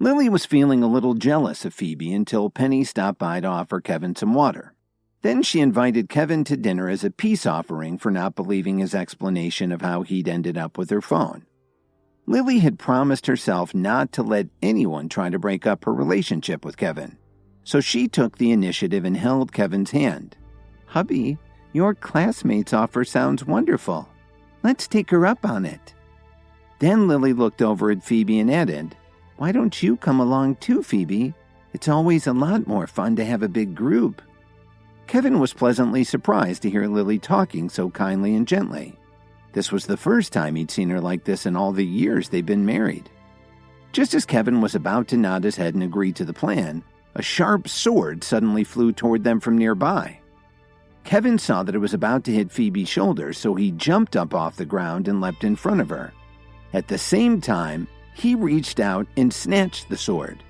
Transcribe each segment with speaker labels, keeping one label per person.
Speaker 1: Lily was feeling a little jealous of Phoebe until Penny stopped by to offer Kevin some water. Then she invited Kevin to dinner as a peace offering for not believing his explanation of how he'd ended up with her phone. Lily had promised herself not to let anyone try to break up her relationship with Kevin, so she took the initiative and held Kevin's hand. "Hubby, your classmate's offer sounds wonderful. Let's take her up on it." Then Lily looked over at Phoebe and added, "Why don't you come along too, Phoebe? It's always a lot more fun to have a big group." Kevin was pleasantly surprised to hear Lily talking so kindly and gently. This was the first time he'd seen her like this in all the years they'd been married. Just as Kevin was about to nod his head and agree to the plan, a sharp sword suddenly flew toward them from nearby. Kevin saw that it was about to hit Phoebe's shoulder, so he jumped up off the ground and leapt in front of her. At the same time, he reached out and snatched the sword.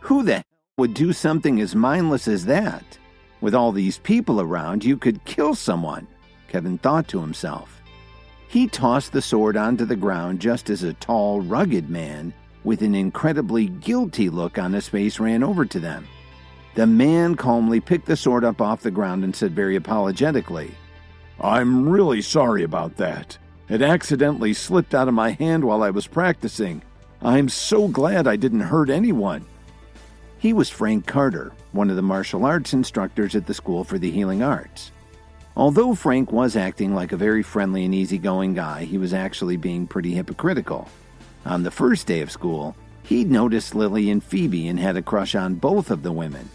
Speaker 1: Who the hell would do something as mindless as that? With all these people around, you could kill someone, Kevin thought to himself. He tossed the sword onto the ground just as a tall, rugged man with an incredibly guilty look on his face ran over to them. The man calmly picked the sword up off the ground and said very apologetically, "I'm really sorry about that. It accidentally slipped out of my hand while I was practicing. I'm so glad I didn't hurt anyone." He was Frank Carter, one of the martial arts instructors at the School for the Healing Arts. Although Frank was acting like a very friendly and easygoing guy, he was actually being pretty hypocritical. On the first day of school, he'd noticed Lily and Phoebe and had a crush on both of the women,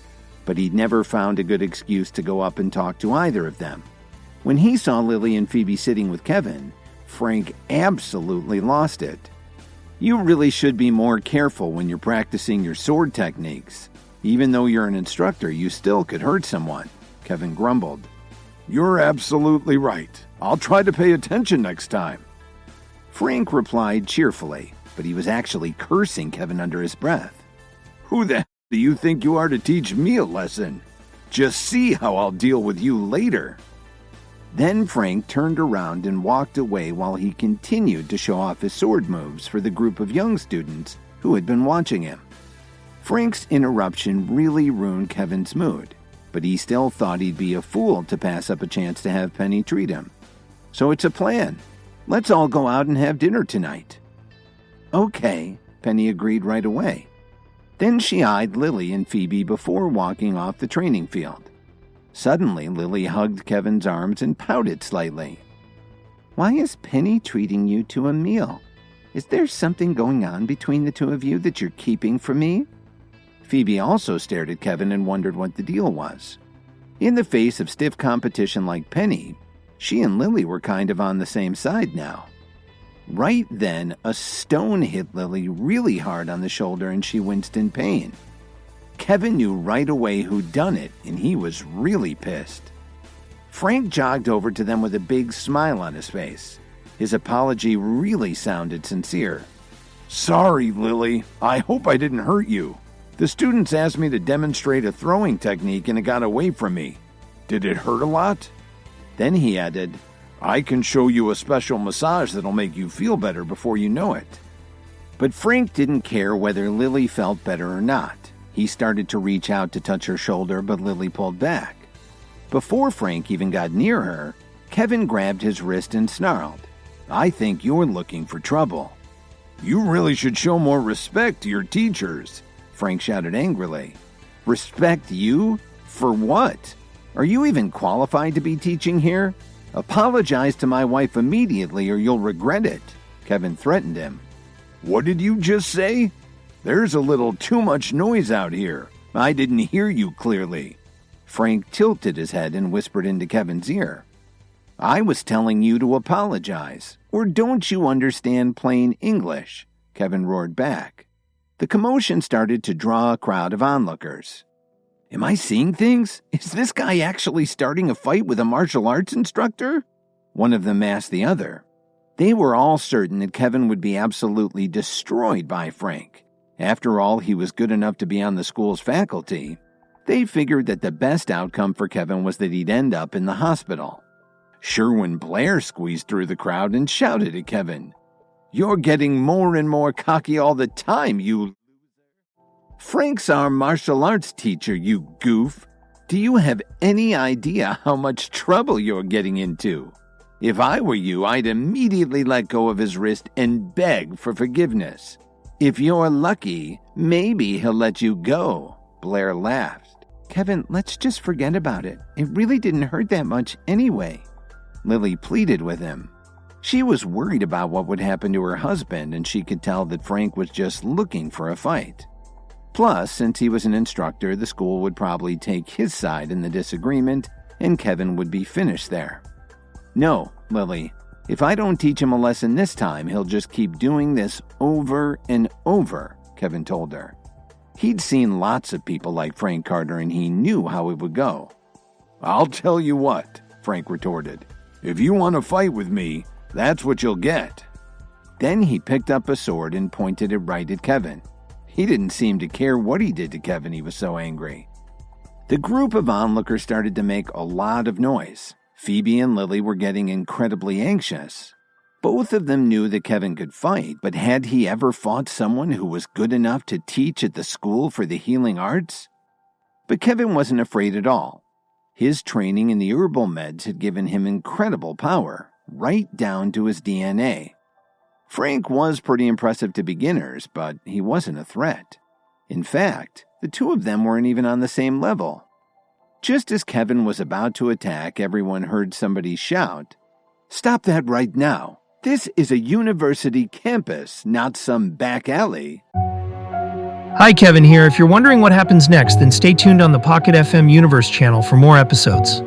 Speaker 1: but he'd never found a good excuse to go up and talk to either of them. When he saw Lily and Phoebe sitting with Kevin, Frank absolutely lost it. "You really should be more careful when you're practicing your sword techniques. Even though you're an instructor, you still could hurt someone," Kevin grumbled. "You're absolutely right. I'll try to pay attention next time." Frank replied cheerfully, but he was actually cursing Kevin under his breath. "Who the hell do you think you are to teach me a lesson? Just see how I'll deal with you later." Then Frank turned around and walked away while he continued to show off his sword moves for the group of young students who had been watching him. Frank's interruption really ruined Kevin's mood, but he still thought he'd be a fool to pass up a chance to have Penny treat him. "So it's a plan. Let's all go out and have dinner tonight." "Okay," Penny agreed right away. Then she eyed Lily and Phoebe before walking off the training field. Suddenly, Lily hugged Kevin's arms and pouted slightly. "Why is Penny treating you to a meal? Is there something going on between the two of you that you're keeping from me?" Phoebe also stared at Kevin and wondered what the deal was. In the face of stiff competition like Penny, she and Lily were kind of on the same side now. Right then, a stone hit Lily really hard on the shoulder and she winced in pain. Kevin knew right away who'd done it, and he was really pissed. Frank jogged over to them with a big smile on his face. His apology really sounded sincere. "Sorry, Lily. I hope I didn't hurt you. The students asked me to demonstrate a throwing technique and it got away from me. Did it hurt a lot?" Then he added, "I can show you a special massage that'll make you feel better before you know it." But Frank didn't care whether Lily felt better or not. He started to reach out to touch her shoulder, but Lily pulled back. Before Frank even got near her, Kevin grabbed his wrist and snarled, "I think you're looking for trouble." "You really should show more respect to your teachers," Frank shouted angrily. "Respect you? For what? Are you even qualified to be teaching here? Apologize to my wife immediately or you'll regret it," Kevin threatened him. "What did you just say? There's a little too much noise out here. I didn't hear you clearly." Frank tilted his head and whispered into Kevin's ear, "I was telling you to apologize. Or don't you understand plain English?" Kevin roared back. The commotion started to draw a crowd of onlookers. "Am I seeing things? Is this guy actually starting a fight with a martial arts instructor?" One of them asked the other. They were all certain that Kevin would be absolutely destroyed by Frank. After all, he was good enough to be on the school's faculty. They figured that the best outcome for Kevin was that he'd end up in the hospital. Sherwin Blair squeezed through the crowd and shouted at Kevin, "You're getting more and more cocky all the time, you loser." Frank's our martial arts teacher, you goof. Do you have any idea how much trouble you're getting into? If I were you, I'd immediately let go of his wrist and beg for forgiveness. If you're lucky, maybe he'll let you go." Blair laughed. "Kevin, let's just forget about it. It really didn't hurt that much anyway." Lily pleaded with him. She was worried about what would happen to her husband, and she could tell that Frank was just looking for a fight. Plus, since he was an instructor, the school would probably take his side in the disagreement, and Kevin would be finished there. "No, Lily, if I don't teach him a lesson this time, he'll just keep doing this over and over," Kevin told her. He'd seen lots of people like Frank Carter, and he knew how it would go. "I'll tell you what," Frank retorted. "If you want to fight with me, that's what you'll get." Then he picked up a sword and pointed it right at Kevin. He didn't seem to care what he did to Kevin, he was so angry. The group of onlookers started to make a lot of noise. Phoebe and Lily were getting incredibly anxious. Both of them knew that Kevin could fight, but had he ever fought someone who was good enough to teach at the school for the healing arts? But Kevin wasn't afraid at all. His training in the herbal meds had given him incredible power, right down to his DNA. Frank was pretty impressive to beginners, but he wasn't a threat. In fact, the two of them weren't even on the same level. Just as Kevin was about to attack, everyone heard somebody shout, "Stop that right now! This is a university campus, not some back alley."
Speaker 2: Hi, Kevin here. If you're wondering what happens next, then stay tuned on the Pocket FM Universe channel for more episodes.